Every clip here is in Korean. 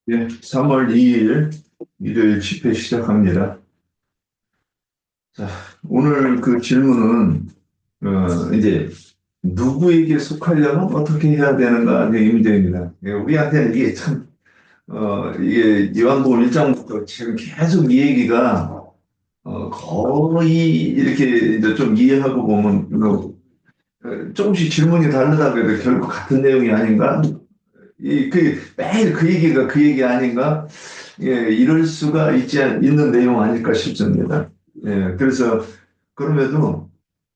예, 3월 2일 일요일 집회 시작합니다. 자, 오늘 그 질문은 이제 누구에게 속하려면 어떻게 해야 되는가 이게 이 문제입니다. 예, 우리한테는 이게 참 이게 요한복음 1장부터 지금 계속 이 얘기가 거의 이렇게 이제 좀 이해하고 보면 조금씩 질문이 다르다고 해도 결국 같은 내용이 아닌가? 매일 그 얘기가 그 얘기 아닌가? 예, 이럴 수가 있는 내용 아닐까 싶습니다. 예, 그래서 그럼에도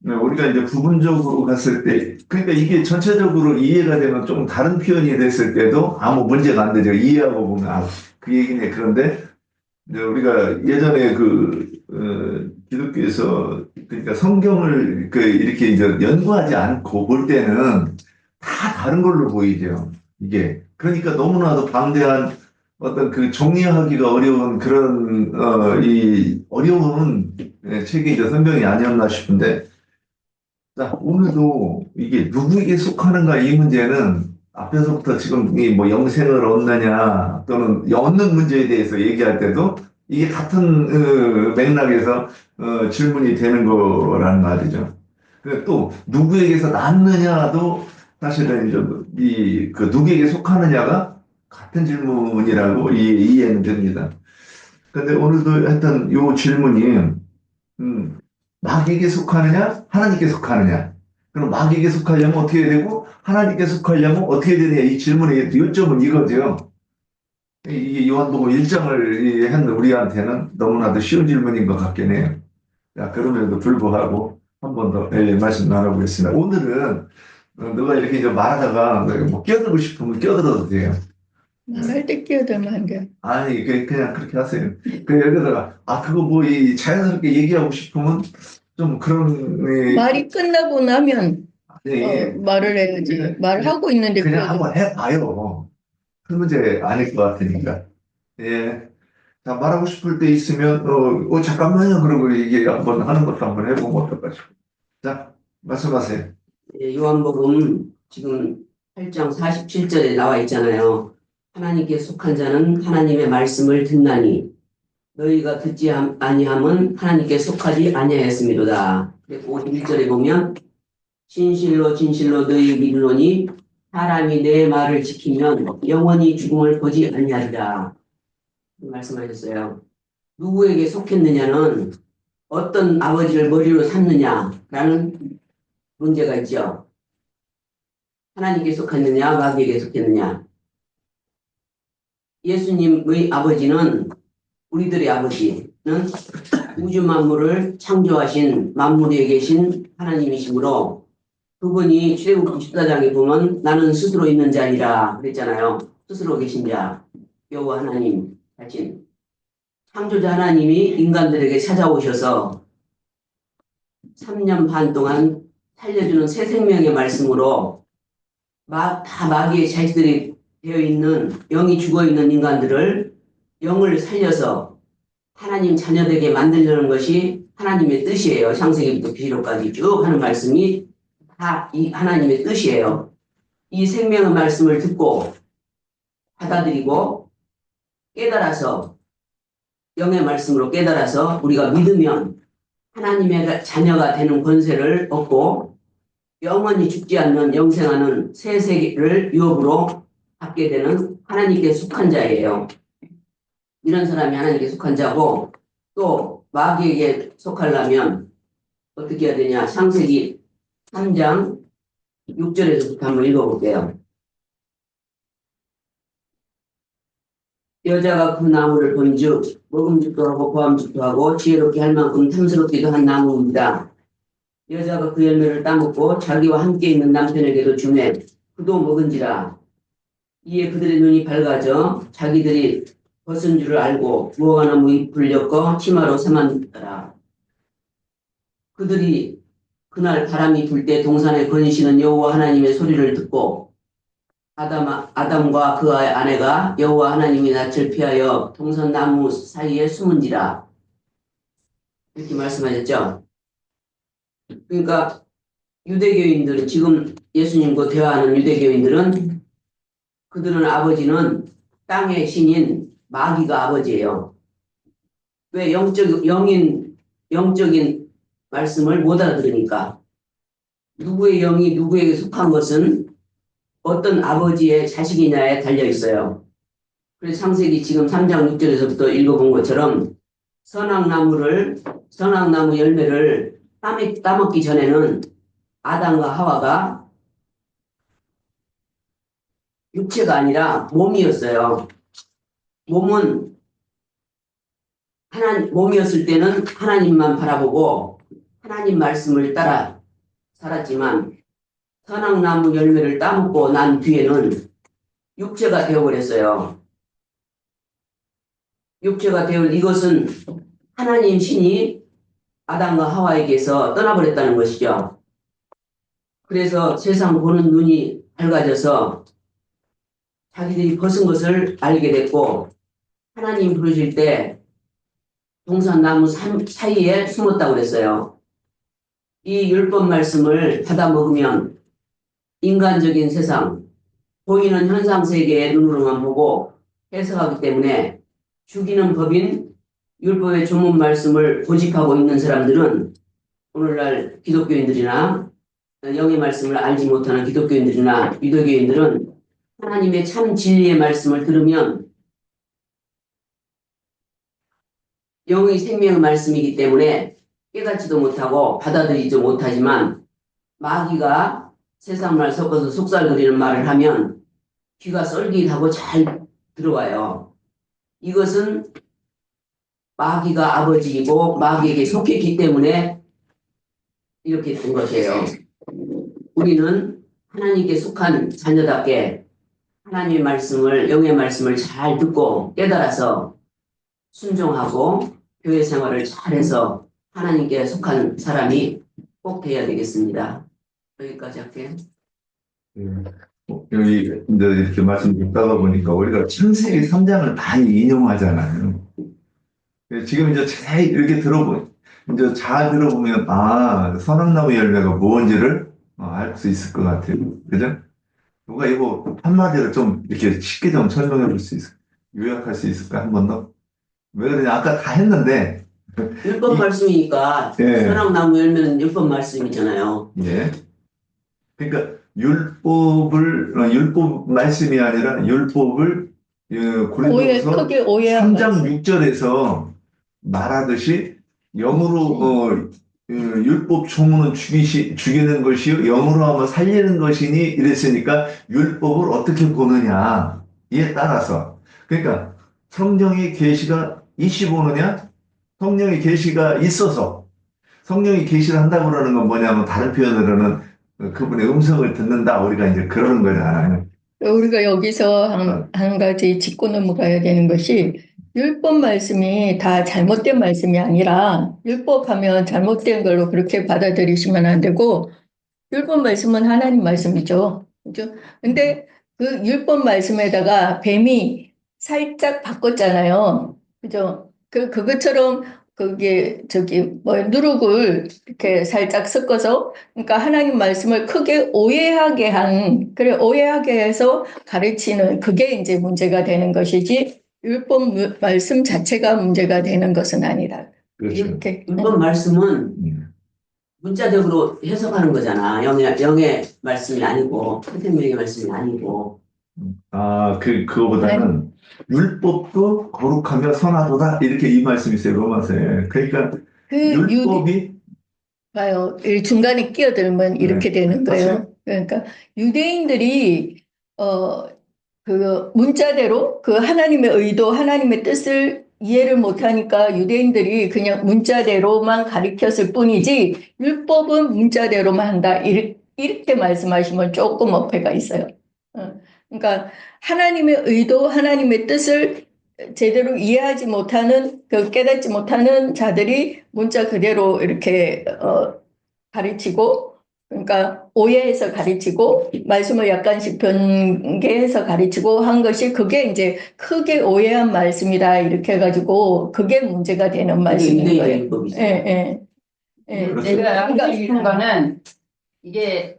우리가 이제 부분적으로 갔을 때, 그러니까 이게 전체적으로 이해가 되면 조금 다른 표현이 됐을 때도 아무 문제가 안 되죠. 이해하고 보면 그 얘기네. 그런데 이제 우리가 예전에 기독교에서 그러니까 성경을 이렇게 이제 연구하지 않고 볼 때는 다 다른 걸로 보이죠. 이게 그러니까 너무나도 방대한 어떤 그 정리하기가 어려운 그런 이 어려운 책이 이제 성경이 아니었나 싶은데, 자, 오늘도 이게 누구에게 속하는가 이 문제는 앞에서부터 지금 이 뭐 영생을 얻느냐 또는 얻는 문제에 대해서 얘기할 때도 이게 같은 맥락에서 질문이 되는 거란 말이죠. 또 누구에게서 낳느냐도 사실은 이제 이그 누구에게 속하느냐가 같은 질문이라고 이해는 됩니다. 근데 오늘도 했던 요 질문이 음, 마귀에게 속하느냐, 하나님께 속하느냐. 그럼 마귀에게 속하려면 어떻게 해야 되고, 하나님께 속하려면 어떻게 되느냐. 이 질문의 요점은 이거죠. 이게 요한복음 1장을 한 우리한테는 너무나도 쉬운 질문인 것 같긴 해요. 자, 그럼에도 불구하고 한 번 더 말씀 나눠보겠습니다. 오늘은 너가 이렇게 이제 말하다가 뭐 끼어들고 싶으면 끼어들어도 돼요. 말할 때 끼어들면 안 돼. 아니, 그냥 그렇게 하세요. 여기다가, 그거 뭐, 자연스럽게 얘기하고 싶으면 좀 그런, 말이 끝나고 나면 예, 말을 해야지. 말하고 있는데 그냥 한번 끼어들면. 해봐요. 큰 문제 아닐 것 같으니까. 예. 자, 말하고 싶을 때 있으면, 잠깐만요. 그러고 얘기 한번 하는 것도 한번 해보면 어떨까 싶어요. 자, 말씀하세요. 예, 요한복음 지금 8장 47절에 나와 있잖아요. 하나님께 속한 자는 하나님의 말씀을 듣나니 너희가 듣지 아니함은 하나님께 속하지 아니하였음이로다. 그리고 51절에 보면 진실로 진실로 너희 믿으노니 사람이 내 말을 지키면 영원히 죽음을 보지 아니하리라 말씀하셨어요. 누구에게 속했느냐는 어떤 아버지를 머리로 삼느냐라는 문제가 있죠. 하나님께 속했느냐, 마귀에게 속했느냐. 예수님의 아버지는, 우리들의 아버지는 우주 만물을 창조하신 만물 위에 계신 하나님이시므로 그분이 출애굽기 14장에 보면 나는 스스로 있는 자니라 그랬잖아요. 스스로 계신 자, 여호와 하나님 자신. 창조자 하나님이 인간들에게 찾아오셔서 3년 반 동안 살려주는 새 생명의 말씀으로 다 마귀의 자식들이 되어 있는 영이 죽어 있는 인간들을 영을 살려서 하나님 자녀되게 만들려는 것이 하나님의 뜻이에요. 창세기부터 계시록까지 쭉 하는 말씀이 다 이 하나님의 뜻이에요. 이 생명의 말씀을 듣고 받아들이고 깨달아서 영의 말씀으로 깨달아서 우리가 믿으면 하나님의 자녀가 되는 권세를 얻고 영원히 죽지 않는 영생하는 새 세계를 유업으로 받게 되는 하나님께 속한 자예요. 이런 사람이 하나님께 속한 자고 또 마귀에게 속하려면 어떻게 해야 되냐. 창세기 3장 6절에서부터 한번 읽어볼게요. 여자가 그 나무를 본즉 먹음직도 하고 보암직도 하고 지혜롭게 할 만큼 탐스럽기도 한 나무입니다. 여자가 그 열매를 따먹고 자기와 함께 있는 남편에게도 주매 그도 먹은지라. 이에 그들의 눈이 밝아져 자기들이 벗은 줄을 알고 무화과나무 잎을 엮어 치마로 삼았더라. 그들이 그날 바람이 불 때 동산에 거니시는 여호와 하나님의 소리를 듣고 아담과 그 아내가 여호와 하나님의 낯을 피하여 동산 나무 사이에 숨은지라. 이렇게 말씀하셨죠. 그러니까 유대교인들은 지금 예수님과 대화하는 유대교인들은 그들은 아버지는 땅의 신인 마귀가 아버지예요. 왜 영적인 말씀을 못 알아들으니까. 누구의 영이 누구에게 속한 것은 어떤 아버지의 자식이냐에 달려 있어요. 그래서 창세기 지금 3장 6절에서부터 읽어본 것처럼 선악나무 열매를 따먹기 전에는 아담과 하와가 육체가 아니라 몸이었어요. 몸이었을 때는 하나님만 바라보고 하나님 말씀을 따라 살았지만 선악나무 열매를 따먹고 난 뒤에는 육체가 되어버렸어요. 육체가 되어 이것은 하나님 신이 아담과 하와에게서 떠나버렸다는 것이죠. 그래서 세상 보는 눈이 밝아져서 자기들이 벗은 것을 알게 됐고 하나님 부르실 때 동산나무 사이에 숨었다고 그랬어요. 이 율법 말씀을 받아 먹으면 인간적인 세상, 보이는 현상 세계의 눈으로만 보고 해석하기 때문에 죽이는 법인 율법의 전문 말씀을 고집하고 있는 사람들은 오늘날 기독교인들이나 영의 말씀을 알지 못하는 기독교인들이나 유대교인들은 하나님의 참 진리의 말씀을 들으면 영의 생명의 말씀이기 때문에 깨닫지도 못하고 받아들이지도 못하지만 마귀가 세상말 섞어서 속살거리는 말을 하면 귀가 쏠깃하고 잘 들어와요. 이것은 마귀가 아버지이고 마귀에게 속했기 때문에 이렇게 된 것이에요. 우리는 하나님께 속한 자녀답게 하나님의 말씀을, 영의 말씀을 잘 듣고 깨달아서 순종하고 교회 생활을 잘해서 하나님께 속한 사람이 꼭 되어야 되겠습니다. 여기까지 할게요. 여기 이제 이렇게 말씀 듣다가 보니까 우리가 창세기 3장을 많이 인용하잖아요. 지금 이제 이렇게 이제 잘 들어보면, 선악나무 열매가 뭔지를 알 수 있을 것 같아요. 그죠? 누가 이거 한마디로 좀 이렇게 쉽게 좀 설명해 볼 수 요약할 수 있을까? 한 번 더? 왜 그러냐? 아까 다 했는데. 율법 말씀이니까 예. 선악나무 열매는 율법 말씀이잖아요. 예. 그러니까 율법 말씀이 아니라 율법을 고린도후서 크게 오해한 3장 말씀. 6절에서 말하듯이 영으로 율법 조문은 죽이는 것이요 영으로 하면 살리는 것이니 이랬으니까 율법을 어떻게 보느냐 이에 따라서 그러니까 성령의 계시가 25느냐 성령의 계시가 있어서 성령이 계시를 한다고 그러는 건 뭐냐면 다른 표현으로는 그분의 음성을 듣는다 우리가 이제 그러는 거잖아요. 우리가 여기서 한 가지 짚고 넘어가야 되는 것이 율법 말씀이 다 잘못된 말씀이 아니라 율법하면 잘못된 걸로 그렇게 받아들이시면 안 되고 율법 말씀은 하나님 말씀이죠. 그죠? 근데 그 율법 말씀에다가 뱀이 살짝 바꿨잖아요. 그죠? 그것처럼 그게 누룩을 이렇게 살짝 섞어서 그러니까 하나님 말씀을 크게 오해하게 해서 가르치는 그게 이제 문제가 되는 것이지 율법 말씀 자체가 문제가 되는 것은 아니다. 그렇죠. 이렇게. 율법 말씀은 문자적으로 해석하는 거잖아. 영의 말씀이 아니고 생명의 말씀이 아니고. 그거보다는 율법도 거룩하며 선하도다 이렇게 이 말씀이 있어요 로마서에. 그러니까 율법이 봐요. 이 중간에 끼어들면 이렇게 되는 거예요. 그러니까 유대인들이 그 문자대로 그 하나님의 의도, 하나님의 뜻을 이해를 못하니까 유대인들이 그냥 문자대로만 가르쳤을 뿐이지 율법은 문자대로만 한다. 이렇게 말씀하시면 조금 어폐가 있어요. 그러니까 하나님의 의도, 하나님의 뜻을 제대로 이해하지 못하는, 깨닫지 못하는 자들이 문자 그대로 이렇게 가르치고, 그러니까 오해해서 가르치고, 말씀을 약간씩 변개해서 가르치고 한 것이 그게 이제 크게 오해한 말씀이다. 이렇게 해가지고, 그게 문제가 되는 말씀인 거예요. 율법이죠. 예. 내가 하고 싶은 거는 이게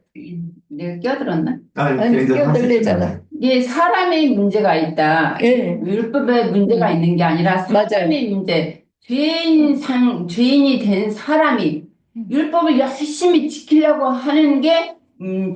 내가 끼어들었나? 아니, 끼어들래잖아. 이게 사람의 문제가 있다. 예, 율법에 문제가 있는 게 아니라 맞아요. 사람의 문제. 죄인이 된 사람이 율법을 열심히 지키려고 하는 게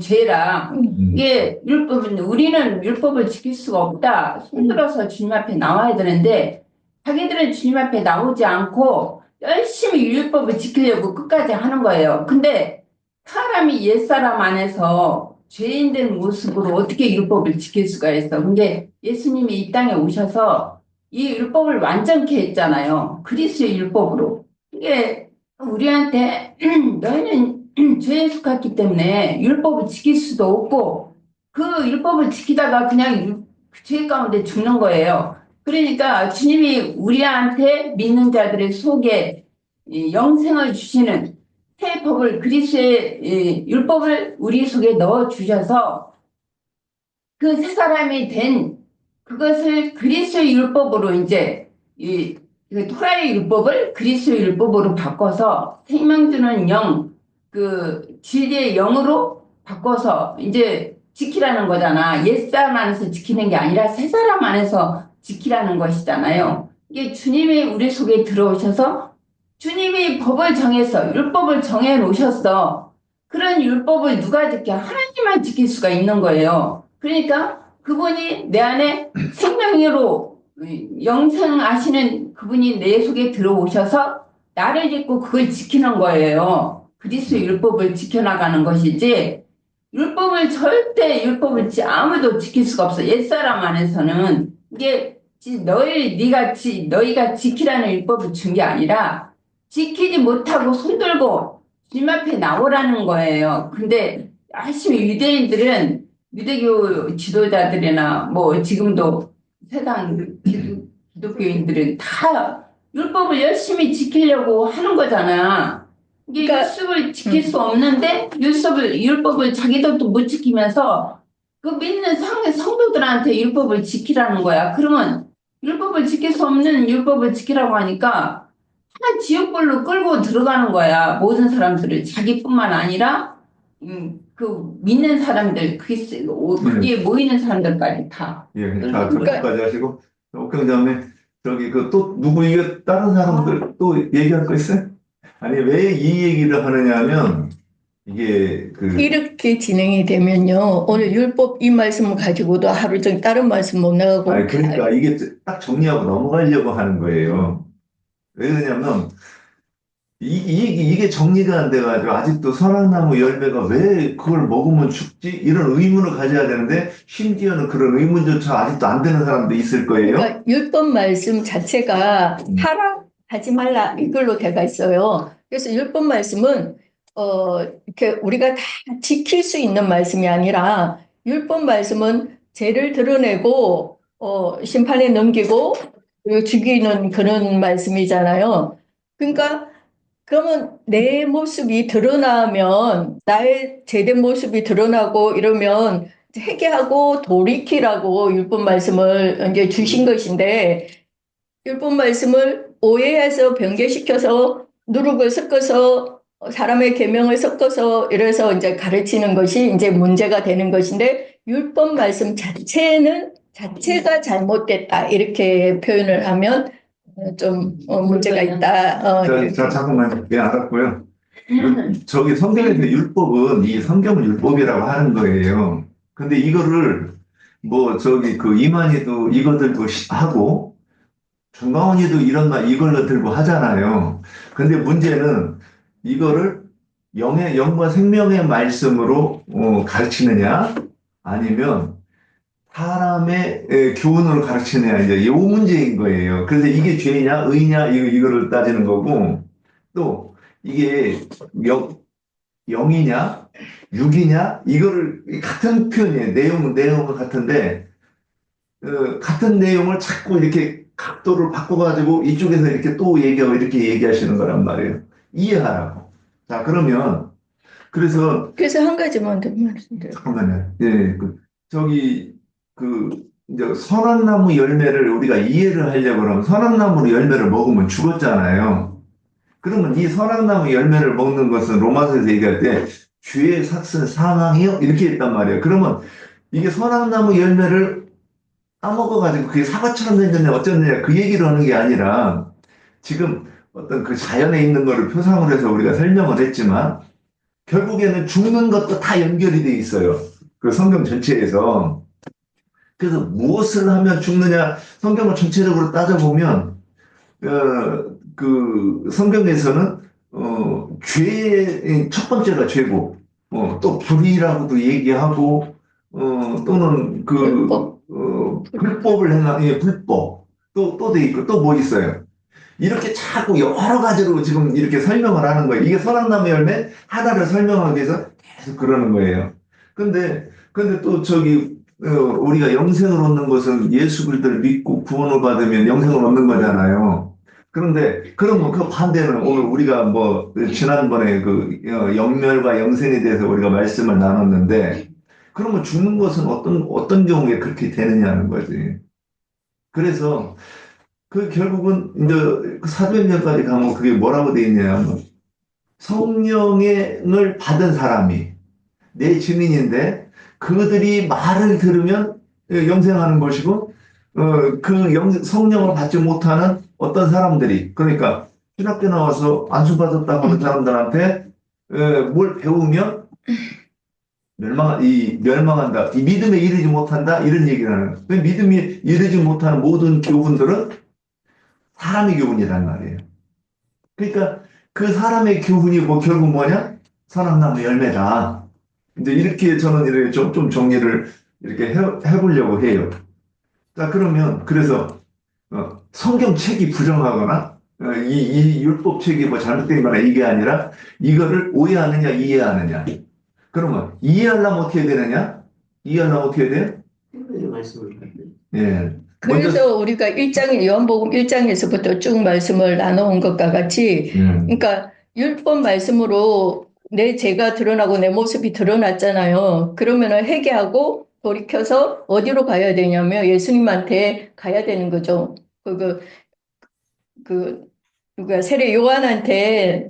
죄라. 이게 우리는 율법을 지킬 수가 없다. 손들어서 주님 앞에 나와야 되는데, 자기들은 주님 앞에 나오지 않고 열심히 율법을 지키려고 끝까지 하는 거예요. 근데 사람이 옛사람 안에서 죄인된 모습으로 어떻게 율법을 지킬 수가 있어? 근데 예수님이 이 땅에 오셔서 이 율법을 완전케 했잖아요. 그리스도의 율법으로. 이게 우리한테 너희는 죄에 속했기 때문에 율법을 지킬 수도 없고 그 율법을 지키다가 그냥 죄 가운데 죽는 거예요. 그러니까 주님이 우리한테 믿는 자들의 속에 이 영생을 주시는 새 법을 그리스도의 율법을 우리 속에 넣어 주셔서 그 새 사람이 된 그것을 그리스도의 율법으로 이제 그 토라의 율법을 그리스도의 율법으로 바꿔서 생명 주는 영, 그 진리의 영으로 바꿔서 이제 지키라는 거잖아. 옛사람 안에서 지키는 게 아니라 새 사람 안에서 지키라는 것이잖아요. 이게 주님이 우리 속에 들어오셔서 주님이 법을 정해서 율법을 정해 놓으셨어. 그런 율법을 누가 지켜? 하나님만 지킬 수가 있는 거예요. 그러니까 그분이 내 안에 생명으로 영생하시는 그분이 내 속에 들어오셔서 나를 짓고 그걸 지키는 거예요. 그리스도 율법을 지켜나가는 것이지 율법을 아무도 지킬 수가 없어. 옛사람 안에서는 이게 너희가 지키라는 율법을 준 게 아니라 지키지 못하고 손들고 주님 앞에 나오라는 거예요. 근데 열심히 유대인들은 유대교 지도자들이나 뭐 지금도 세상 기독교인들은 다 율법을 열심히 지키려고 하는 거잖아. 이게 그러니까, 율법을 지킬 수 없는데 율법을 자기들도 못 지키면서 그 믿는 성도들한테 율법을 지키라는 거야. 그러면 율법을 지킬 수 없는 율법을 지키라고 하니까 한 지옥불로 끌고 들어가는 거야. 모든 사람들을 자기뿐만 아니라 그 믿는 사람들 그게 모이는 사람들까지 다. 예, 자, 그렇게까지 하시고, 그 다음에, 저기, 또, 이게 다른 사람들 또 얘기할 거 있어요? 아니, 왜 이 얘기를 하느냐 하면, 이게, 이렇게 진행이 되면요. 오늘 율법 이 말씀을 가지고도 하루 종일 다른 말씀 못 나가고. 아니, 그러니까 이게 딱 정리하고 넘어가려고 하는 거예요. 왜 그러냐면, 이게 정리가 안 돼가지고, 아직도 선악나무 열매가 왜 그걸 먹으면 죽지? 이런 의문을 가져야 되는데, 심지어는 그런 의문조차 아직도 안 되는 사람도 있을 거예요. 그러니까 율법 말씀 자체가 하라, 하지 말라 이걸로 돼가 있어요. 그래서 율법 말씀은 이렇게 우리가 다 지킬 수 있는 말씀이 아니라 율법 말씀은 죄를 드러내고 심판에 넘기고 그리고 죽이는 그런 말씀이잖아요. 그러니까 그러면 내 모습이 드러나면 나의 제된 모습이 드러나고 이러면 회개하고 돌이키라고 율법 말씀을 이제 주신 것인데 율법 말씀을 오해해서 변개시켜서 누룩을 섞어서 사람의 계명을 섞어서 이래서 이제 가르치는 것이 이제 문제가 되는 것인데 율법 말씀 자체가 잘못됐다 이렇게 표현을 하면 좀 문제가 있다. 자, 잠깐만, 예, 알았고요. 저기 성경에서 율법은 이 성경 율법이라고 하는 거예요. 근데 이거를 뭐 저기 이만희도 이거 들고 하고 정광훈이도 이걸로 들고 하잖아요. 근데 문제는 이거를 영과 생명의 말씀으로 가르치느냐 아니면 사람의 교훈으로 가르치느냐 이제 이 문제인 거예요. 그래서 이게 죄냐 의냐 이거를 따지는 거고 또 이게 영이냐 육이냐 이거를 같은 표현이에요. 내용은 같은데 같은 내용을 자꾸 이렇게 각도를 바꿔가지고 이쪽에서 이렇게 또 얘기하고 이렇게 얘기하시는 거란 말이에요. 이해하라고. 자 그러면 그래서 한 가지만 더 말씀드려요. 잠깐만요. 예, 이제 선악나무 열매를 우리가 이해를 하려고 그러면 선악나무 열매를 먹으면 죽었잖아요. 그러면 이 선악나무 열매를 먹는 것은 로마서에서 얘기할 때 죄의 삭슨 사망이요? 이렇게 했단 말이에요. 그러면 이게 선악나무 열매를 따먹어가지고 그게 사과처럼 생겼냐 어쩌느냐 그 얘기를 하는 게 아니라 지금 어떤 그 자연에 있는 거를 표상으로 해서 우리가 설명을 했지만 결국에는 죽는 것도 다 연결이 돼 있어요. 그 성경 전체에서. 그래서 무엇을 하면 죽느냐 성경을 전체적으로 따져보면 그 성경에서는 죄의 첫 번째가 죄고 또 불의라고도 얘기하고 또는 그 불법. 불법을 행한 예, 불법 또 돼 있고 또 뭐 있어요. 이렇게 자꾸 여러 가지로 지금 이렇게 설명을 하는 거예요. 이게 선악나무 열매 하나를 설명하기 위해서 계속 그러는 거예요. 근데 또 저기 우리가 영생을 얻는 것은 예수 그리스도를 믿고 구원을 받으면 영생을 얻는 거잖아요. 그런데 그러면 그 반대는 오늘 우리가 뭐 지난번에 그 영멸과 영생에 대해서 우리가 말씀을 나눴는데 그러면 죽는 것은 어떤 경우에 그렇게 되느냐는 거지. 그래서 그 결국은 이제 그 사도행전까지 가면 그게 뭐라고 돼 있냐면 성령을 받은 사람이 내 증인인데 그들이 말을 들으면 영생하는 것이고 성령을 받지 못하는 어떤 사람들이 그러니까 신학교 나와서 안수받았다고 하는 사람들한테 뭘 배우면 멸망한다. 이 믿음에 이르지 못한다. 이런 얘기를 하는 거예요. 그 믿음이 이르지 못하는 모든 교훈들은 사람의 교훈이란 말이에요. 그러니까 그 사람의 교훈이 뭐 결국 뭐냐? 선악나무 열매다. 이제 이렇게 저는 이렇게 좀 정리를 이렇게 해보려고 해요. 자, 그러면 그래서 성경책이 부정하거나 이 율법책이 뭐 잘못된 거나 이게 아니라 이거를 오해하느냐 이해하느냐. 그러면 이해하려면 어떻게 되느냐? 이해하려면 어떻게 돼요? 특별히 말씀을 드려요. 예. 그래서 우리가 요한복음 1장에서부터 쭉 말씀을 나눠온 것과 같이 그러니까 율법 말씀으로 내 죄가 드러나고 내 모습이 드러났잖아요. 그러면은 회개하고 돌이켜서 어디로 가야 되냐면 예수님한테 가야 되는 거죠. 누가 세례 요한의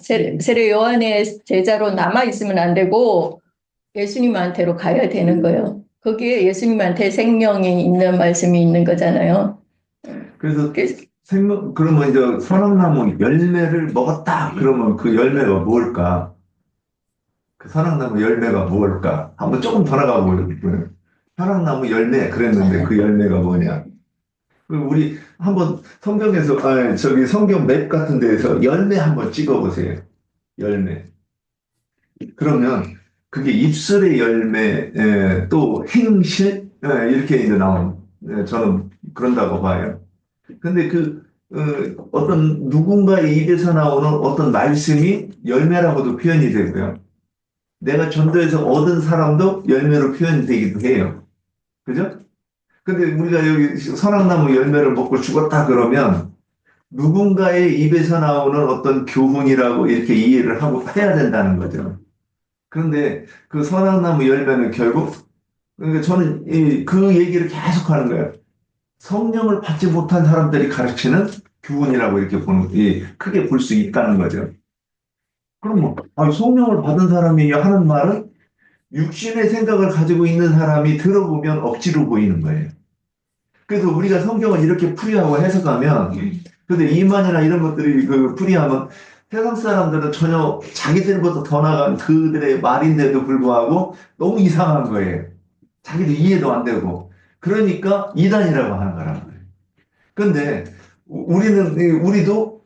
제자로 남아 있으면 안 되고 예수님한테로 가야 되는 거예요. 거기에 예수님한테 생명이 있는 말씀이 있는 거잖아요. 그래서 그러면 이제 선악나무 열매를 먹었다. 그러면 그 열매가 뭘까? 그 선악나무 열매가 뭘까? 한번 조금 더 나가보려고요. 선악나무 열매 그랬는데 그 열매가 뭐냐? 우리 한번 성경에서 저기 성경 맵 같은 데에서 열매 한번 찍어보세요. 열매. 그러면 그게 입술의 열매, 또 행실 이렇게 이제 나온. 저는 그런다고 봐요. 근데 어떤 누군가의 입에서 나오는 어떤 말씀이 열매라고도 표현이 되고요. 내가 전도해서 얻은 사람도 열매로 표현이 되기도 해요. 그죠? 근데 우리가 여기 선악나무 열매를 먹고 죽었다 그러면 누군가의 입에서 나오는 어떤 교훈이라고 이렇게 이해를 하고 해야 된다는 거죠. 그런데 그 선악나무 열매는 결국, 그러니까 저는 그 얘기를 계속 하는 거예요. 성령을 받지 못한 사람들이 가르치는 교훈이라고 이렇게 크게 볼 수 있다는 거죠. 그럼 성령을 받은 사람이 하는 말은 육신의 생각을 가지고 있는 사람이 들어보면 억지로 보이는 거예요. 그래서 우리가 성경을 이렇게 풀이하고 해석하면, 근데 이만이나 이런 것들이 풀이하면 세상 사람들은 전혀 자기들보다 더 나간 그들의 말인데도 불구하고 너무 이상한 거예요. 자기도 이해도 안 되고. 그러니까 이단이라고 하는 거란 말이에요. 근데 우리도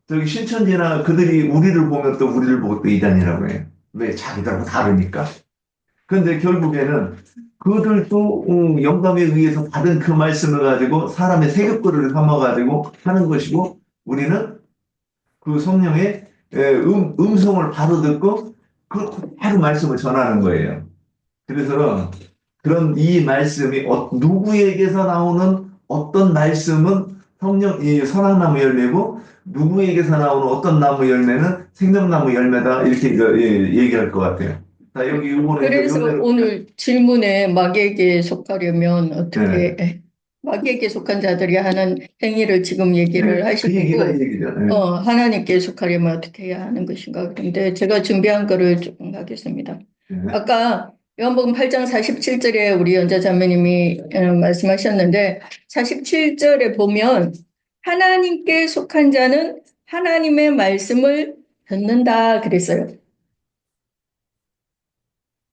저기 신천지나 그들이 우리를 보면 또 우리를 보고 또 이단이라고 해요. 왜? 자기들하고 다르니까. 근데 결국에는 그들도 영감에 의해서 받은 그 말씀을 가지고 사람의 세급거리를 삼아가지고 하는 것이고 우리는 그 성령의 음성을 바로 듣고 그대로 말씀을 전하는 거예요. 그래서 그런 이 말씀이 누구에게서 나오는 어떤 말씀은 이 선악나무 열매고 누구에게서 나오는 어떤 나무 열매는 생명나무 열매다 이렇게 얘기할 것 같아요. 자, 여기 이거는 그래서 오늘 질문에 마귀에게 속하려면 어떻게 마귀에게 속한 자들이 하는 행위를 지금 얘기를 그 하시고 얘기가 이 얘기죠. 하나님께 속하려면 어떻게 해야 하는 것인가. 그런데 제가 준비한 거를 조금 하겠습니다. 네. 아까 요한복음 8장 47절에 우리 연자 자매님이 말씀하셨는데 47절에 보면 하나님께 속한 자는 하나님의 말씀을 듣는다 그랬어요.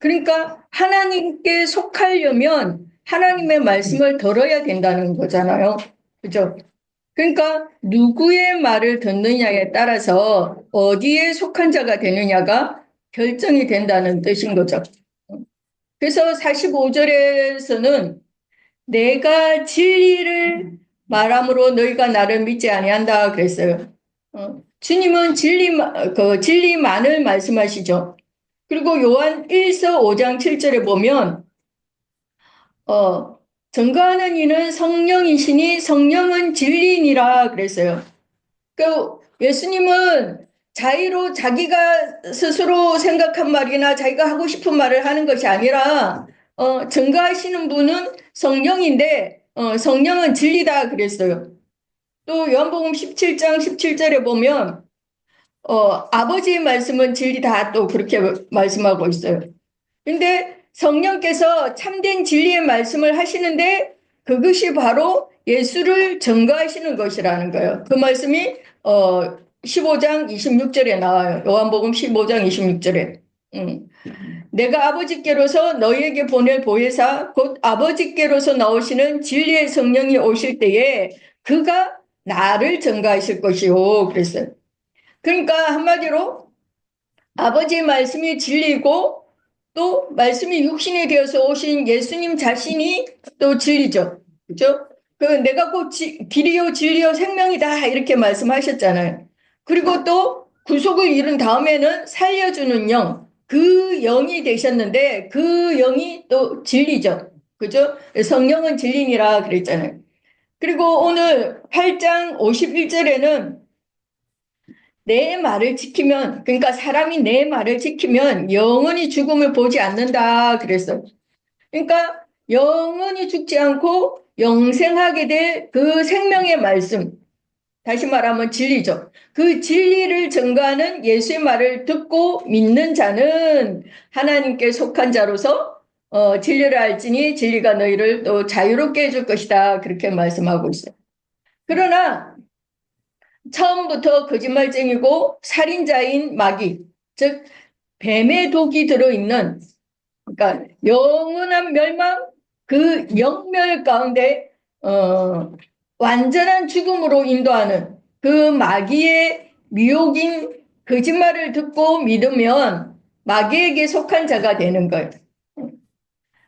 그러니까 하나님께 속하려면 하나님의 말씀을 들어야 된다는 거잖아요. 그죠? 그러니까 누구의 말을 듣느냐에 따라서 어디에 속한 자가 되느냐가 결정이 된다는 뜻인 거죠. 그래서 45절에서는 내가 진리를 말함으로 너희가 나를 믿지 아니한다 그랬어요. 주님은 진리만을 말씀하시죠. 그리고 요한 1서 5장 7절에 보면 증거하는 이는 성령이시니 성령은 진리니라 그랬어요. 그 예수님은 자의로 자기가 스스로 생각한 말이나 자기가 하고 싶은 말을 하는 것이 아니라 증거하시는 분은 성령인데 성령은 진리다 그랬어요. 또 요한복음 17장 17절에 보면 아버지의 말씀은 진리다 또 그렇게 말씀하고 있어요. 근데 성령께서 참된 진리의 말씀을 하시는데 그것이 바로 예수를 증거하시는 것이라는 거예요. 그 말씀이 15장 26절에 나와요. 요한복음 15장 26절에. 내가 아버지께로서 너희에게 보낼 보혜사 곧 아버지께로서 나오시는 진리의 성령이 오실 때에 그가 나를 증거하실 것이요 그랬어요. 그러니까 한마디로 아버지의 말씀이 진리고 또 말씀이 육신이 되어서 오신 예수님 자신이 또 진리죠. 그죠? 내가 곧 길이요 진리요 생명이다 이렇게 말씀하셨잖아요. 그리고 또 구속을 이룬 다음에는 살려주는 영, 그 영이 되셨는데 그 영이 또 진리죠. 그죠? 성령은 진리니라 그랬잖아요. 그리고 오늘 8장 51절에는 내 말을 지키면, 그러니까 사람이 내 말을 지키면 영원히 죽음을 보지 않는다 그랬어요. 그러니까 영원히 죽지 않고 영생하게 될 그 생명의 말씀, 다시 말하면 진리죠. 그 진리를 증거하는 예수의 말을 듣고 믿는 자는 하나님께 속한 자로서 진리를 알지니 진리가 너희를 또 자유롭게 해줄 것이다 그렇게 말씀하고 있어요. 그러나 처음부터 거짓말쟁이고 살인자인 마귀, 즉 뱀의 독이 들어있는 그러니까 영원한 멸망, 그 영멸 가운데 완전한 죽음으로 인도하는 그 마귀의 미혹인 거짓말을 듣고 믿으면 마귀에게 속한 자가 되는 거예요.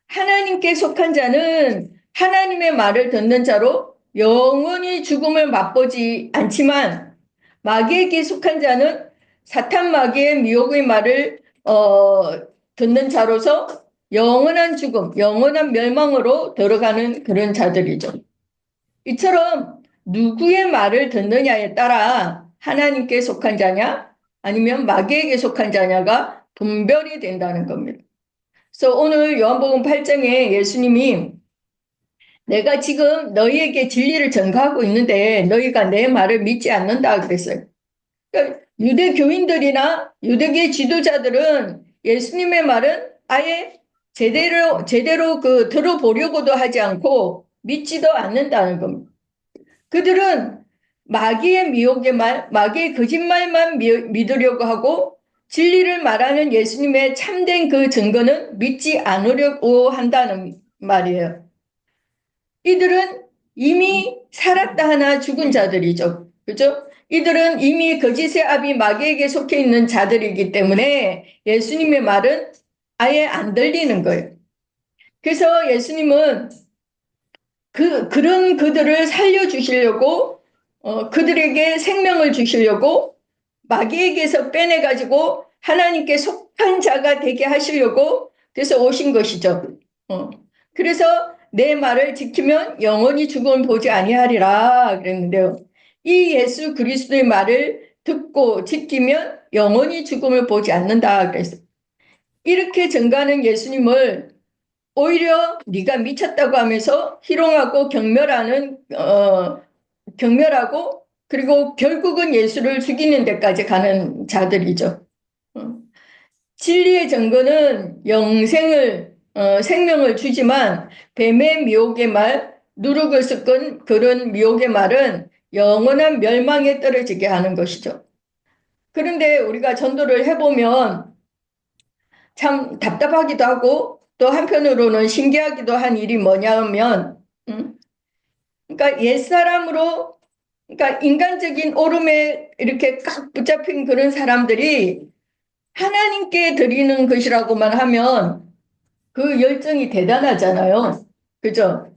하나님께 속한 자는 하나님의 말을 듣는 자로 영원히 죽음을 맛보지 않지만 마귀에게 속한 자는 사탄 마귀의 미혹의 말을 듣는 자로서 영원한 죽음, 영원한 멸망으로 들어가는 그런 자들이죠. 이처럼 누구의 말을 듣느냐에 따라 하나님께 속한 자냐 아니면 마귀에게 속한 자냐가 분별이 된다는 겁니다. 그래서 오늘 요한복음 8장에 예수님이 내가 지금 너희에게 진리를 전가하고 있는데 너희가 내 말을 믿지 않는다 그랬어요. 그러니까 유대 교인들이나 유대계 지도자들은 예수님의 말은 아예 제대로 들어보려고도 하지 않고 믿지도 않는다는 겁니다. 그들은 마귀의 미혹의 말, 마귀의 거짓말만 믿으려고 하고 진리를 말하는 예수님의 참된 그 증거는 믿지 않으려고 한다는 말이에요. 이들은 이미 살았다 하나 죽은 자들이죠. 그죠? 이들은 이미 거짓의 아비 마귀에게 속해 있는 자들이기 때문에 예수님의 말은 아예 안 들리는 거예요. 그래서 예수님은 그런 그들을 살려주시려고 그들에게 생명을 주시려고 마귀에게서 빼내가지고 하나님께 속한 자가 되게 하시려고 그래서 오신 것이죠. 그래서 내 말을 지키면 영원히 죽음을 보지 아니하리라 그랬는데요. 이 예수 그리스도의 말을 듣고 지키면 영원히 죽음을 보지 않는다 그랬어요. 이렇게 증거하는 예수님을 오히려 네가 미쳤다고 하면서 희롱하고 경멸하고 그리고 결국은 예수를 죽이는 데까지 가는 자들이죠. 진리의 증거는 생명을 주지만 뱀의 미혹의 말, 누룩을 섞은 그런 미혹의 말은 영원한 멸망에 떨어지게 하는 것이죠. 그런데 우리가 전도를 해보면 참 답답하기도 하고 또 한편으로는 신기하기도 한 일이 뭐냐면, 그러니까 옛사람으로, 그러니까 인간적인 오름에 이렇게 꽉 붙잡힌 그런 사람들이 하나님께 드리는 것이라고만 하면 그 열정이 대단하잖아요. 그죠?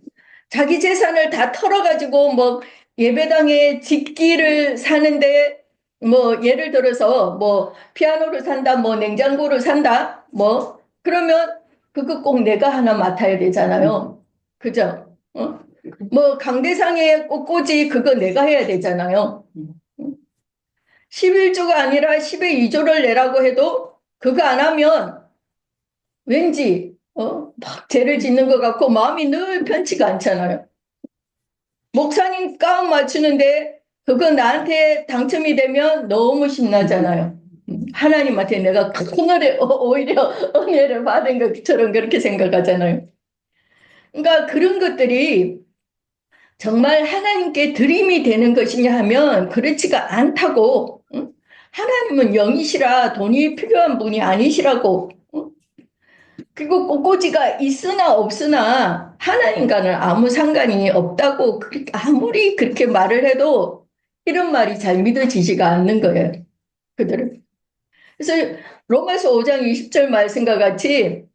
자기 재산을 다 털어가지고 뭐 예배당에 집기를 사는데 뭐 예를 들어서 뭐 피아노를 산다, 뭐 냉장고를 산다, 뭐 그러면 그거 꼭 내가 하나 맡아야 되잖아요. 그죠? 뭐 강대상의 꽃꽂이 그거 내가 해야 되잖아요. 11조가 아니라 10의 2조를 내라고 해도 그거 안 하면 왠지 막 죄를 짓는 것 같고 마음이 늘 편치가 않잖아요. 목사님 가운 맞추는데 그거 나한테 당첨이 되면 너무 신나잖아요. 하나님한테 내가 오히려 은혜를 받은 것처럼 그렇게 생각하잖아요. 그러니까 그런 것들이 정말 하나님께 드림이 되는 것이냐 하면 그렇지가 않다고. 하나님은 영이시라 돈이 필요한 분이 아니시라고. 그리고 꽃꽂이가 있으나 없으나 하나님과는 아무 상관이 없다고 아무리 그렇게 말을 해도 이런 말이 잘 믿어지지가 않는 거예요. 그들은. 그래서 로마서 5장 20절 말씀과 같이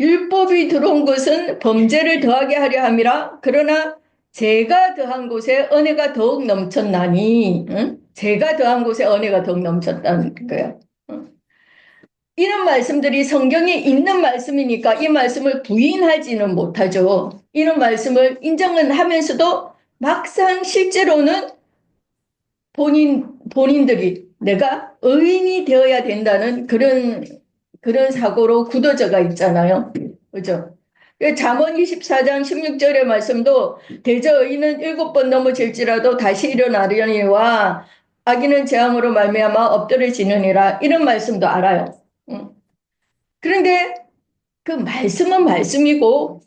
율법이 들어온 것은 범죄를 더하게 하려 함이라 그러나 죄가 더한 곳에 은혜가 더욱 넘쳤나니 죄가 더한 곳에 은혜가 더욱 넘쳤다는 거예요. 이런 말씀들이 성경에 있는 말씀이니까 이 말씀을 부인하지는 못하죠. 이런 말씀을 인정은 하면서도 막상 실제로는 본인들이 내가 의인이 되어야 된다는 그런 사고로 굳어져가 있잖아요. 그죠? 잠언 24장 16절의 말씀도 대저 의인은 7번 넘어질지라도 다시 일어나려니와 악인은 재앙으로 말미암아 엎드려지느니라 이런 말씀도 알아요. 그런데 그 말씀은 말씀이고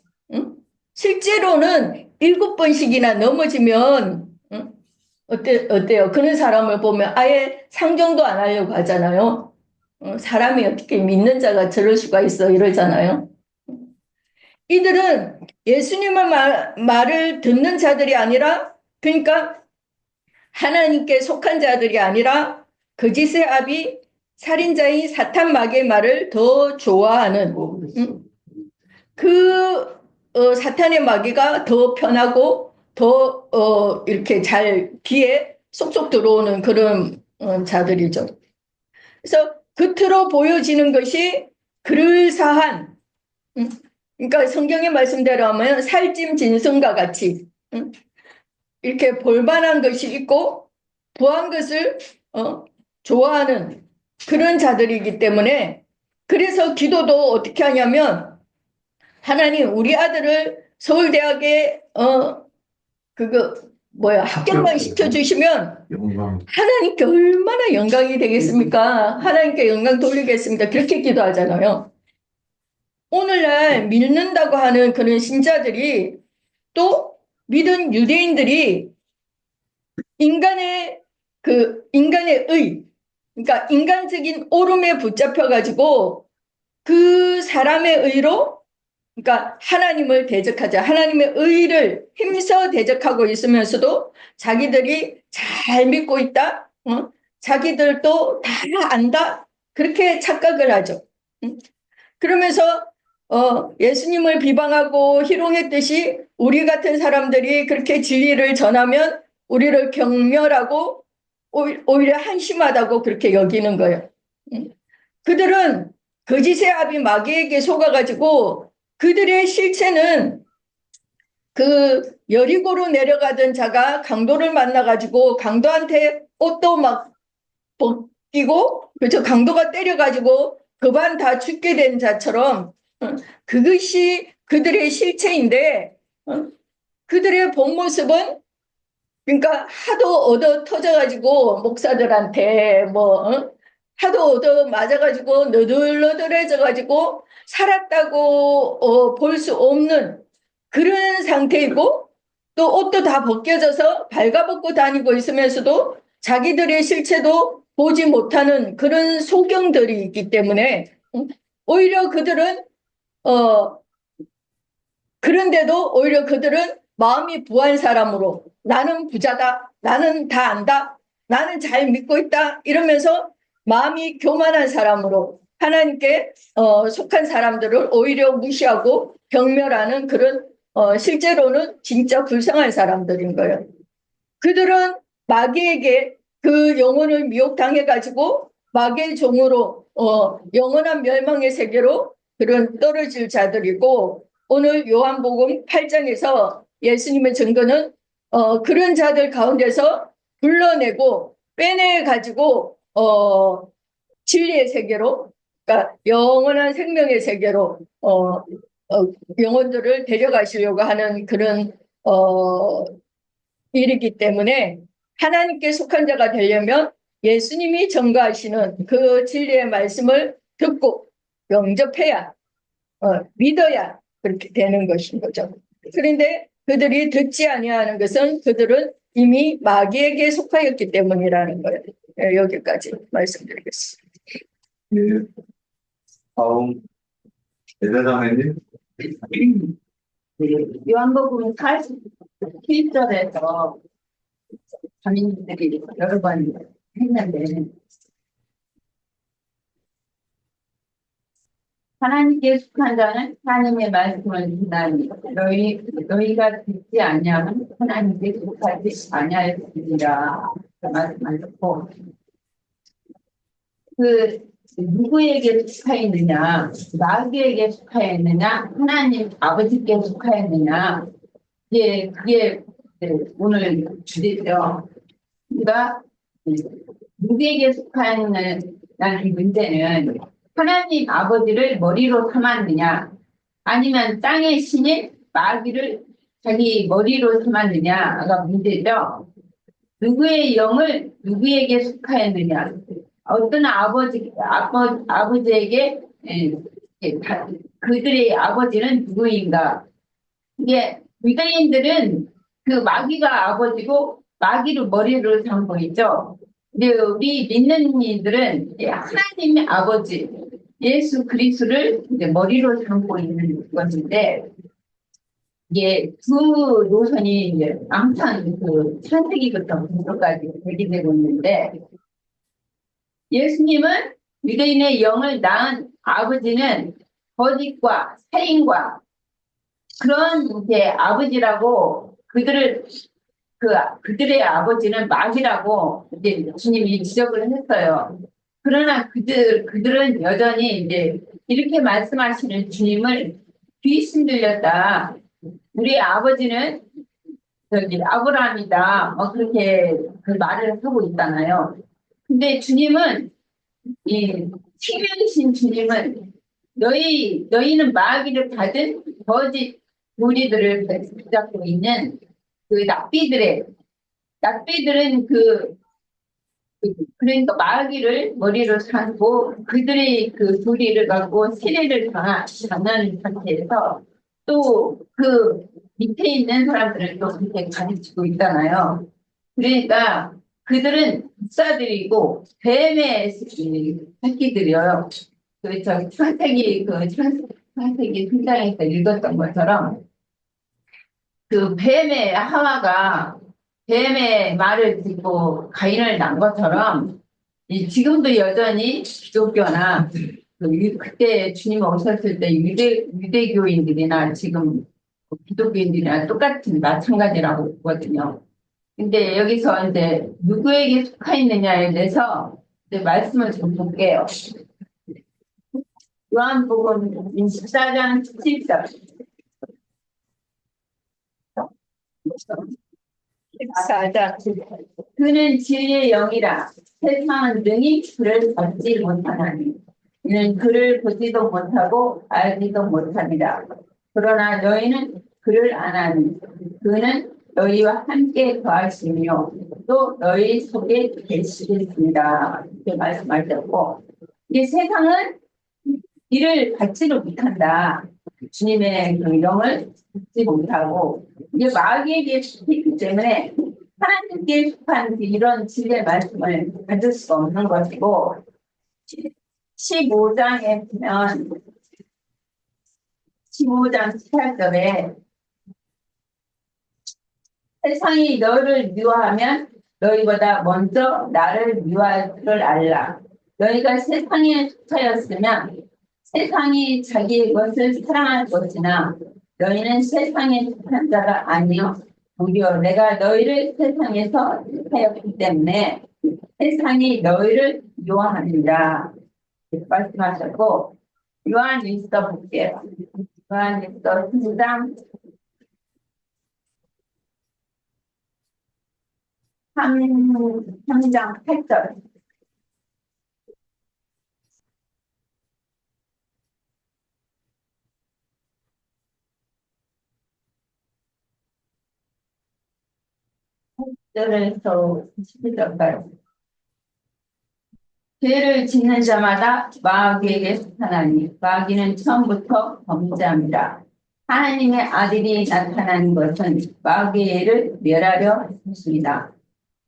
실제로는 7번씩이나 넘어지면 어때요? 그런 사람을 보면 아예 상종도 안 하려고 하잖아요. 사람이 어떻게 믿는 자가 저럴 수가 있어 이러잖아요. 이들은 예수님의 말을 듣는 자들이 아니라 그러니까 하나님께 속한 자들이 아니라 거짓의 아비 살인자인 사탄 마귀의 말을 더 좋아하는 사탄의 마귀가 더 편하고 더 이렇게 잘 귀에 쏙쏙 들어오는 그런 자들이죠. 그래서 겉으로 보여지는 것이 그럴싸한 그러니까 성경의 말씀대로 하면 살찜 진성과 같이 이렇게 볼만한 것이 있고 부한 것을 좋아하는 그런 자들이기 때문에 그래서 기도도 어떻게 하냐면 하나님 우리 아들을 서울대학에 합격만 시켜주시면 하나님께 얼마나 영광이 되겠습니까? 하나님께 영광 돌리겠습니다. 그렇게 기도하잖아요. 오늘날 믿는다고 하는 그런 신자들이 또 믿은 유대인들이 인간의 의, 그러니까 인간적인 오름에 붙잡혀가지고 그 사람의 의로 그러니까 하나님을 대적하자. 하나님의 의를 힘써 대적하고 있으면서도 자기들이 잘 믿고 있다. 자기들도 다 안다. 그렇게 착각을 하죠. 그러면서 예수님을 비방하고 희롱했듯이 우리 같은 사람들이 그렇게 진리를 전하면 우리를 경멸하고 오히려 한심하다고 그렇게 여기는 거예요. 그들은 거짓의 아비 마귀에게 속아가지고 그들의 실체는 그 여리고로 내려가던 자가 강도를 만나가지고 강도한테 옷도 막 벗기고 그저 강도가 때려가지고 그반 다 죽게 된 자처럼 그것이 그들의 실체인데 그들의 본 모습은 그러니까 하도 얻어 터져가지고 목사들한테 하도 얻어 맞아가지고 너덜너덜해져가지고 살았다고 볼 수 없는 그런 상태이고 또 옷도 다 벗겨져서 발가벗고 다니고 있으면서도 자기들의 실체도 보지 못하는 그런 소경들이 있기 때문에 오히려 그들은 그런데도 오히려 그들은 마음이 부한 사람으로 나는 부자다, 나는 다 안다, 나는 잘 믿고 있다 이러면서 마음이 교만한 사람으로 하나님께 속한 사람들을 오히려 무시하고 경멸하는 그런 실제로는 진짜 불쌍한 사람들인 거예요. 그들은 마귀에게 그 영혼을 미혹당해가지고 마귀의 종으로 영원한 멸망의 세계로 그런 떨어질 자들이고 오늘 요한복음 8장에서 예수님의 증거는 그런 자들 가운데서 불러내고 빼내가지고 진리의 세계로 그러니까 영원한 생명의 세계로 영혼들을 데려가시려고 하는 그런 일이기 때문에 하나님께 속한 자가 되려면 예수님이 전가하시는 그 진리의 말씀을 듣고 영접해야 믿어야 그렇게 되는 것인 거죠. 그런데 그들이 듣지 아니하는 것은 그들은 이미 마귀에게 속하였기 때문이라는 거예요. 여기까지 말씀드리겠습니다. 예. 다음 대장장님. 요한복음 47절에서 자민들이 여러 번 했는데 하나님께 속한 자는 하나님의 말씀을 듣나니 너희가 듣지 아니하면 하나님께 속하지 아니하였으리라 말씀하셨고 그 누구에게 속하였느냐 마귀에게 속하였느냐 하나님 아버지께 속하였느냐 그게 오늘 주제죠. 그러니까 누구에게 속하였느냐는 문제는 하나님 아버지를 머리로 삼았느냐 아니면 땅의 신인 마귀를 자기 머리로 삼았느냐가 문제죠. 누구의 영을 누구에게 속하였느냐 어떤 아버지에게 그들의 아버지는 누구인가 이게 유대인들은 그 마귀가 아버지고 마귀를 머리로 삼고 있죠. 근데 우리 믿는 이들은 하나님의 아버지 예수 그리스도를 이제 머리로 삼고 있는 것인데 이게 두 노선이 이제 항상 그 창세기부터 구조까지 대기되고 있는데 예수님은 유대인의 영을 낳은 아버지는 거짓과 살인과 그런 이제 아버지라고 그들의 아버지는 마귀라고 이제 주님이 지적을 했어요. 그러나 그들은 여전히 이제 이렇게 말씀하시는 주님을 귀신 들렸다. 우리 아버지는 아브라함이다. 그렇게 그 말을 하고 있잖아요. 근데 주님은 이 생명이신 주님은 너희는 마귀를 받은 거짓 무리들을 붙잡고 있는 그 납비들은 그러니까 마귀를 머리로 삼고 그들의 그 도리를 갖고 세례를 당하는 상태에서 또 그 밑에 있는 사람들을 또 그렇게 가르치고 있잖아요. 그러니까 그들은 목사들이고 뱀의 새끼들이요. 창세기 순장에서 읽었던 것처럼 그 뱀의 하와가 뱀의 말을 듣고 가인을 낳은 것처럼 지금도 여전히 기독교나 그때 주님 오셨을 때 유대교인들이나 지금 기독교인들이나 똑같은 마찬가지라고 보거든요. 근데 여기서 이제 누구에게 속하였느냐에 대해서 이제 말씀을 좀 볼게요. 요한복음 14장 17절. 14장. 그는 진리의 영이라 세상은 능히 그를 받지 못하나니 이는 그를 보지도 못하고 알지도 못합니다. 그러나 너희는 그를 아나니 그는 너희와 함께 거하시며 또 너희 속에 계시겠습니다. 이렇게 말씀하셨고, 이 세상은 이를 받지를 못한다. 주님의 그 영을 받지 못하고 이게 마귀에게 있기 때문에 하나님께 속한 이런 진리의 말씀을 받을 수 없는 것이고, 15장에 보면 15장 18절에 세상이 너를 미워하면 너희보다 먼저 나를 미워할 줄 알라. 너희가 세상에 속하였으면 세상이 자기의 것을 사랑할 것이나 너희는 세상에 속한 자가 아니요 오히려 내가 너희를 세상에서 속하였기 때문에 세상이 너희를 미워하느니라. 이렇게 말씀하셨고, 요한일서 볼게요. 요한일서 3장 3장 8절. 절에서 11절까지. 죄를 짓는 자마다 마귀에게 속하나니 마귀는 처음부터 범죄합니다. 하나님의 아들이 나타난 것은 마귀를 멸하려 했습니다.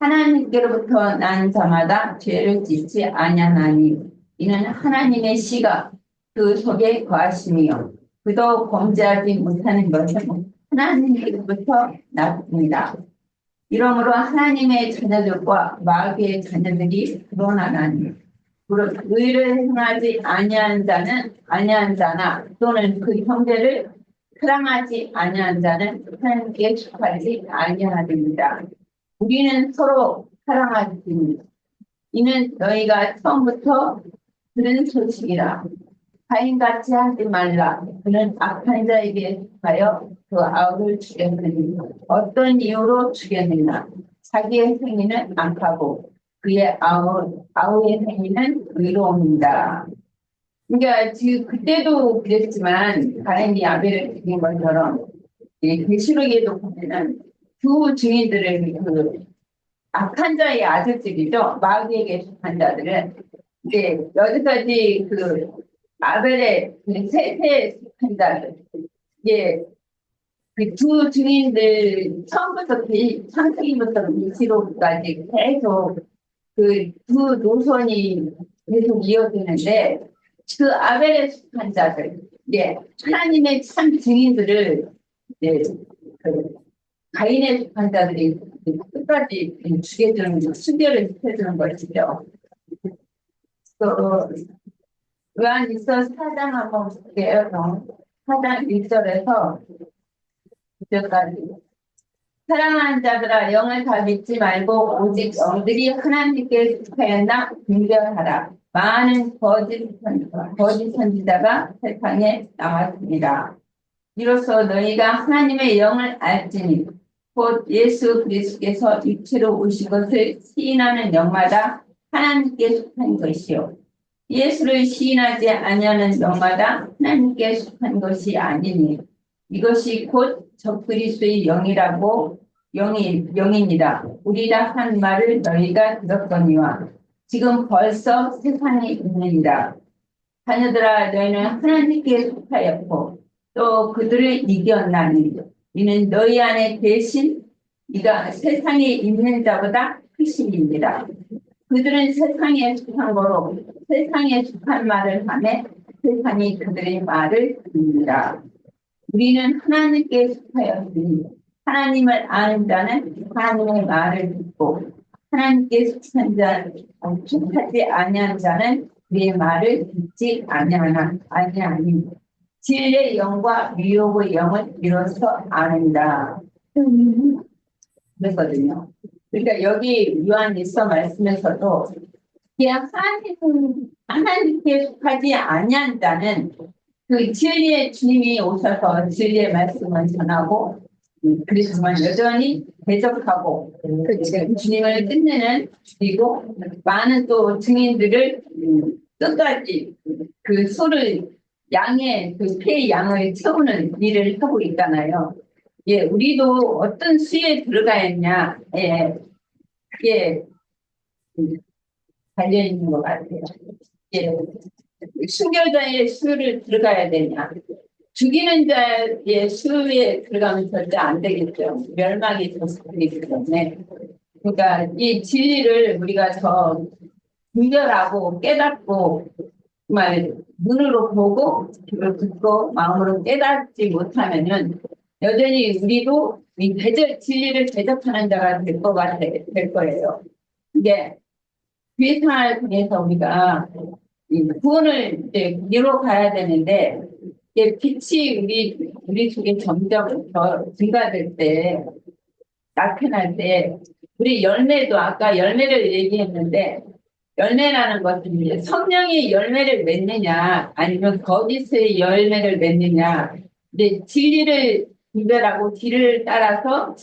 하나님께로부터 난 자마다 죄를 짓지 아니하나니 이는 하나님의 씨가 그 속에 거하시며 그도 범죄하지 못하는 것은 하나님께로부터 났습니다. 이러므로 하나님의 자녀들과 마귀의 자녀들이 드러나나니 의를 행하지 아니한 자나 또는 그 형제를 사랑하지 아니한 자는 하나님께 속하지 아니하리라. 우리는 서로 사랑하지. 이는 너희가 처음부터 들은 소식이라. 가인같이 하지 말라. 그는 악한 자에게 속하여 그 아우를 죽였느니 어떤 이유로 죽였느냐. 자기의 행위는 악하고 그의 아우의 행위는 의로움이다. 그러니까 지금 그때도 그랬지만 가인이 아벨을 죽인 것처럼 계시록에도 보면은 두 증인들을 그 악한 자의 아들들이죠. 마귀에게 속한 자들은 이제 여기까지 그 아벨의 그 셋의 속한 자들, 이게 그 두 증인들 처음부터 창세기부터 계시록까지 계속 그 두 노선이 계속 이어지는데 그 아벨의 속한 자들, 하나님의 참 증인들을 그 가인의 속한 자들이 끝까지 죽여주는 순결을 지켜주는 것이죠. 또 요한일서 4장 한번 볼게요. 4장 1절에서 9절까지. 사랑하는 자들아 영을 다 믿지 말고 오직 영들이 하나님께 속하였나 분별하라. 많은 거짓 선지자가 세상에 나왔습니다. 이로써 너희가 하나님의 영을 알지니 곧 예수 그리스도께서 육체로 오신 것을 시인하는 영마다 하나님께 속한 것이요 예수를 시인하지 아니하는 영마다 하나님께 속한 것이 아니니 이것이 곧 적그리스도의 영이니라. 우리라 한 말을 너희가 들었거니와 지금 벌써 세상에 있느니라. 자녀들아 너희는 하나님께 속하였고 또 그들을 이겼나니 이는 너희 안에 계신 이가 세상에 있는 자보다 크심이니라. 그들은 세상에 속한 거로 세상에 속한 말을 하며 세상이 그들의 말을 듣느니라. 우리는 하나님께 속하였으니 하나님을 아는 자는 하나님의 말을 듣고 하나님께 속한 자는 속하지 아니한 자는 그의 말을 듣지 아니하니 진리의 영과 미혹의 영을 이로써 아는다. 그랬거든요. 그러니까 여기 요한일서 말씀에서도 그냥 하나님께 속하지 아니한 자는 그 진리의 주님이 오셔서 진리의 말씀을 전하고 그리스도만 여전히 대적하고 주님을 끝내는 그리고 많은 또 증인들을 끝까지 그 소를 양의 그 폐의 양을 채우는 일을 하고 있잖아요. 예, 우리도 어떤 수에 들어가야 했냐, 예, 그게 달려 있는 것 같아요. 예, 순교자의 수를 들어가야 되냐, 죽이는 자의 수에 들어가면 절대 안 되겠죠. 멸망이 되기 때문에. 그러니까 이 진리를 우리가 더 분별하고 깨닫고 정말 눈으로 보고 귀로 듣고 마음으로 깨닫지 못하면은 여전히 우리도 이 진리를 대적하는 자가 될 거예요. 이게 교회 생활을 통해서 우리가 이 구원을 이제 이루어 가야 되는데 이게 빛이 우리 속에 점점 더 증가될 때 나타날 때 우리 열매도 아까 열매를 얘기했는데 열매라는 것은 이제 성령의 열매를 맺느냐 아니면 거짓의 열매를 맺느냐 이제 진리를 분별하고 진리를 따라서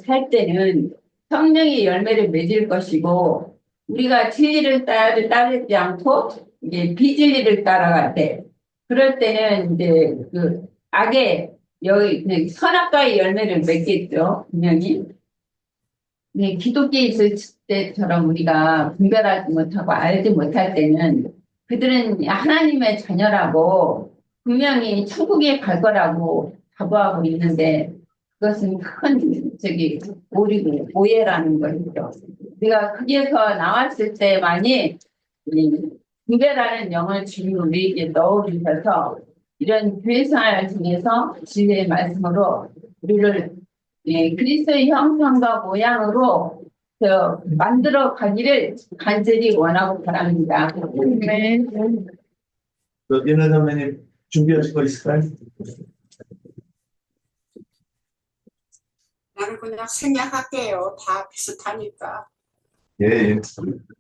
살 때는 성령의 열매를 맺을 것이고 우리가 진리를 따르지 않고 이제 비진리를 따라갈 때 그럴 때는 이제 그 악의 여기 선악과의 열매를 맺겠죠 분명히. 네, 기독교에 있을 때처럼 우리가 분별하지 못하고 알지 못할 때는 그들은 하나님의 자녀라고 분명히 천국에 갈 거라고 자부하고 있는데 그것은 큰 오해라는 것이죠. 우리가 거기에서 나왔을 때만이 이 분별하는 영을 주님 우리에게 넣어주셔서 이런 교회 생활을 통해서 진리의 말씀으로 우리를 그리스도의 형상과 모양으로 만들어 가기를 간절히 원하고 바랍니다. 네. 예나 선배님 준비하실 거 있을까요? 나는 그냥 생략할게요. 다 비슷하니까. 예, 예.